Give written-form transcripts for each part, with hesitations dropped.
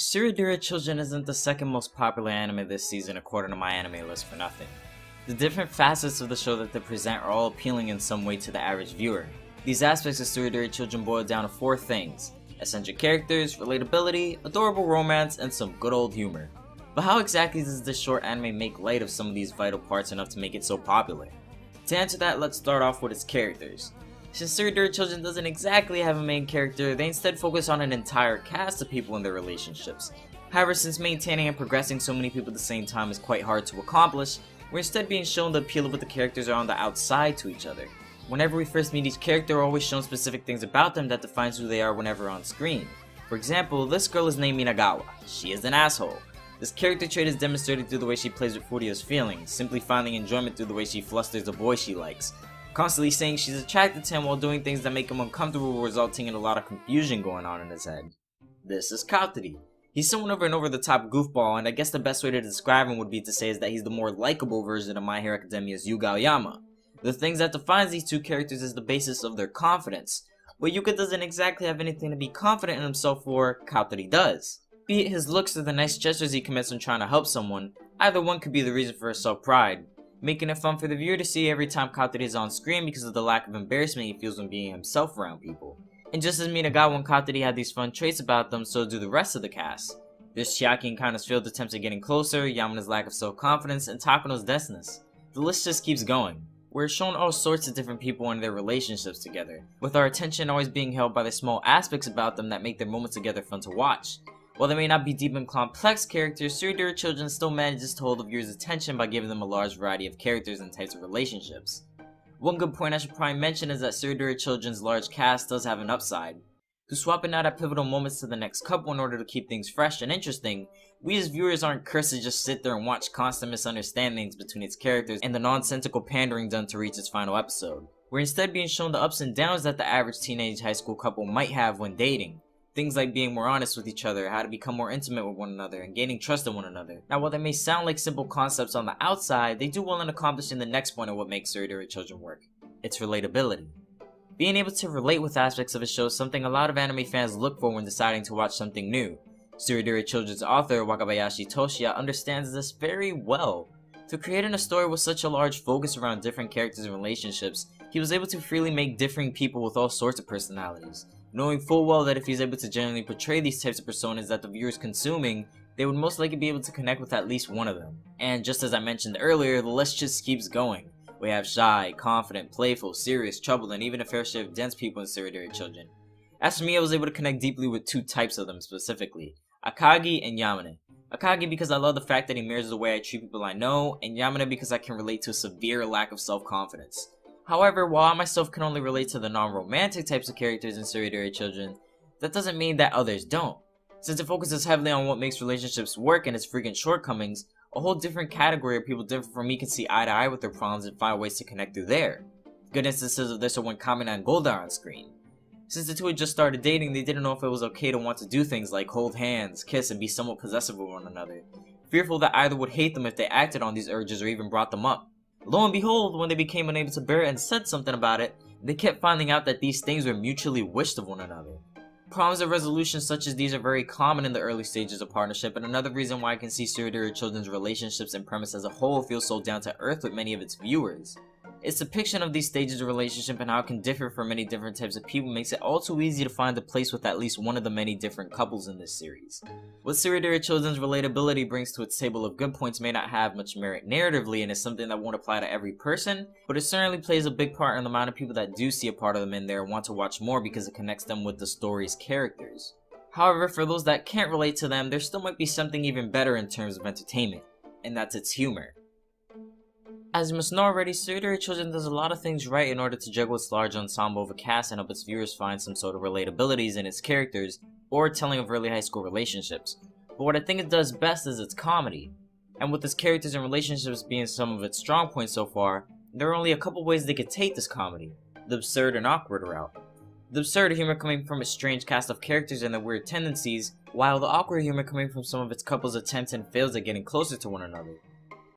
Tsuredure Children isn't the second most popular anime this season according to my anime list for nothing. The different facets of the show that they present are all appealing in some way to the average viewer. These aspects of Tsuredure Children boil down to four things: eccentric characters, relatability, adorable romance, and some good old humor. But how exactly does this short anime make light of some of these vital parts enough to make it so popular? To answer that, let's start off with its characters. Since Tsuredure Children doesn't exactly have a main character, they instead focus on an entire cast of people and their relationships. However, since maintaining and progressing so many people at the same time is quite hard to accomplish, we're instead being shown the appeal of what the characters are on the outside to each other. Whenever we first meet each character, we're always shown specific things about them that defines who they are whenever on screen. For example, this girl is named Minagawa. She is an asshole. This character trait is demonstrated through the way she plays with Furio's feelings, simply finding enjoyment through the way she flusters the boy she likes, constantly saying she's attracted to him while doing things that make him uncomfortable, resulting in a lot of confusion going on in his head. This is Kautari. He's someone over and over the top goofball, and I guess the best way to describe him would be to say is that he's the more likable version of My Hero Academia's Yuga Aoyama. The things that defines these two characters is the basis of their confidence. But Yuga doesn't exactly have anything to be confident in himself for, Kautari does. Be it his looks or the nice gestures he commits when trying to help someone, either one could be the reason for his self-pride, making it fun for the viewer to see every time Kautari is on screen because of the lack of embarrassment he feels when being himself around people. And just as Minagawa and Kautari had these fun traits about them, so do the rest of the cast. There's Chiaki and Kana's failed attempts at getting closer, Yamane's lack of self-confidence, and Takano's destiny. The list just keeps going. We're shown all sorts of different people and their relationships together, with our attention always being held by the small aspects about them that make their moments together fun to watch. While they may not be deep and complex characters, Tsuredure Children still manages to hold the viewer's attention by giving them a large variety of characters and types of relationships. One good point I should probably mention is that Tsuredure Children's large cast does have an upside. Through swapping out at pivotal moments to the next couple in order to keep things fresh and interesting, we as viewers aren't cursed to just sit there and watch constant misunderstandings between its characters and the nonsensical pandering done to reach its final episode. We're instead being shown the ups and downs that the average teenage high school couple might have when dating. Things like being more honest with each other, how to become more intimate with one another, and gaining trust in one another. Now, while they may sound like simple concepts on the outside, they do well in accomplishing the next point of what makes Tsuredure Children work. It's relatability. Being able to relate with aspects of a show is something a lot of anime fans look for when deciding to watch something new. Tsuredure Children's author, Wakabayashi Toshiya, understands this very well. To creating a story with such a large focus around different characters and relationships, he was able to freely make differing people with all sorts of personalities, knowing full well that if he's able to genuinely portray these types of personas that the viewer's consuming, they would most likely be able to connect with at least one of them. And just as I mentioned earlier, the list just keeps going. We have shy, confident, playful, serious, troubled, and even a fair share of dense people in Tsuredure Children. As for me, I was able to connect deeply with two types of them specifically, Akagi and Yamane. Akagi because I love the fact that he mirrors the way I treat people I know, and Yamane because I can relate to a severe lack of self-confidence. However, while I myself can only relate to the non-romantic types of characters in Tsuredure Children, that doesn't mean that others don't. Since it focuses heavily on what makes relationships work and its frequent shortcomings, a whole different category of people different from me can see eye to eye with their problems and find ways to connect through there. Good instances of this are when Kamina and Golda are on screen. Since the two had just started dating, they didn't know if it was okay to want to do things like hold hands, kiss, and be somewhat possessive with one another, fearful that either would hate them if they acted on these urges or even brought them up. Lo and behold, when they became unable to bear it and said something about it, they kept finding out that these things were mutually wished of one another. Problems of resolution such as these are very common in the early stages of partnership, and another reason why I can see Tsuredure Children's relationships and premise as a whole feel so down to earth with many of its viewers. Its depiction of these stages of relationship and how it can differ for many different types of people makes it all too easy to find a place with at least one of the many different couples in this series. What Tsuredure Children's relatability brings to its table of good points may not have much merit narratively and is something that won't apply to every person, but it certainly plays a big part in the amount of people that do see a part of them in there and want to watch more because it connects them with the story's characters. However, for those that can't relate to them, there still might be something even better in terms of entertainment, and that's its humor. As you must know already, Tsuredure Children does a lot of things right in order to juggle its large ensemble of a cast and help its viewers find some sort of relatabilities in its characters, or telling of early high school relationships. But what I think it does best is its comedy. And with its characters and relationships being some of its strong points so far, there are only a couple ways they could take this comedy: the absurd and awkward route. The absurd humor coming from its strange cast of characters and their weird tendencies, while the awkward humor coming from some of its couple's attempts and fails at getting closer to one another.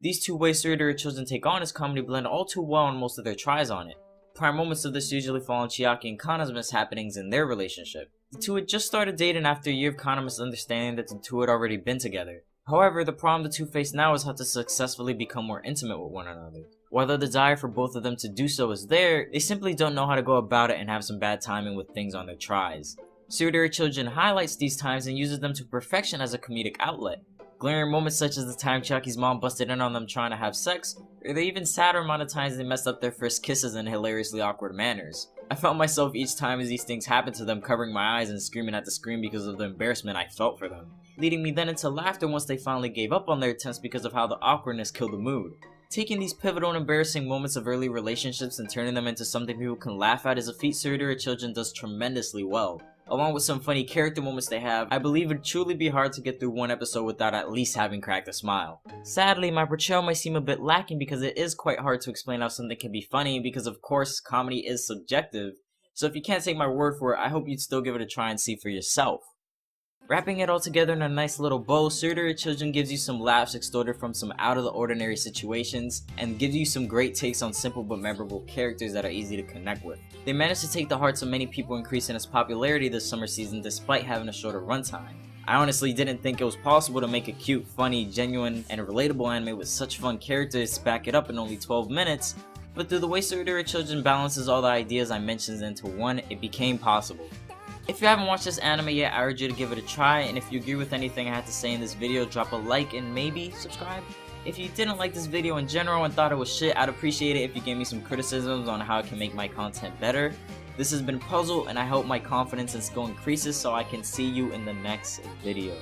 These two ways Tsuredure Children take on its comedy blend all too well on most of their tries on it. Prime moments of this usually fall on Chiaki and Kana's mishappenings in their relationship. The two had just started dating after a year of kind of misunderstanding that the two had already been together. However, the problem the two face now is how to successfully become more intimate with one another. While the desire for both of them to do so is there, they simply don't know how to go about it and have some bad timing with things on their tries. Tsuredure Children highlights these times and uses them to perfection as a comedic outlet. Glaring moments such as the time Chucky's mom busted in on them trying to have sex, or the even sadder amount of times they messed up their first kisses in hilariously awkward manners. I felt myself each time as these things happened to them covering my eyes and screaming at the screen because of the embarrassment I felt for them, leading me then into laughter once they finally gave up on their attempts because of how the awkwardness killed the mood. Taking these pivotal and embarrassing moments of early relationships and turning them into something people can laugh at is a feat Tsuredure Children does tremendously well. Along with some funny character moments they have, I believe it'd truly be hard to get through one episode without at least having cracked a smile. Sadly, my portrayal might seem a bit lacking because it is quite hard to explain how something can be funny because of course comedy is subjective, so if you can't take my word for it, I hope you'd still give it a try and see for yourself. Wrapping it all together in a nice little bow, Tsuredure Children gives you some laughs extorted from some out of the ordinary situations, and gives you some great takes on simple but memorable characters that are easy to connect with. They managed to take the hearts of many people, increasing its popularity this summer season despite having a shorter runtime. I honestly didn't think it was possible to make a cute, funny, genuine, and relatable anime with such fun characters to back it up in only 12 minutes, but through the way Tsuredure Children balances all the ideas I mentioned into one, it became possible. If you haven't watched this anime yet, I urge you to give it a try, and if you agree with anything I had to say in this video, drop a like and maybe subscribe. If you didn't like this video in general and thought it was shit, I'd appreciate it if you gave me some criticisms on how I can make my content better. This has been Puzzle, and I hope my confidence in skill increases so I can see you in the next video.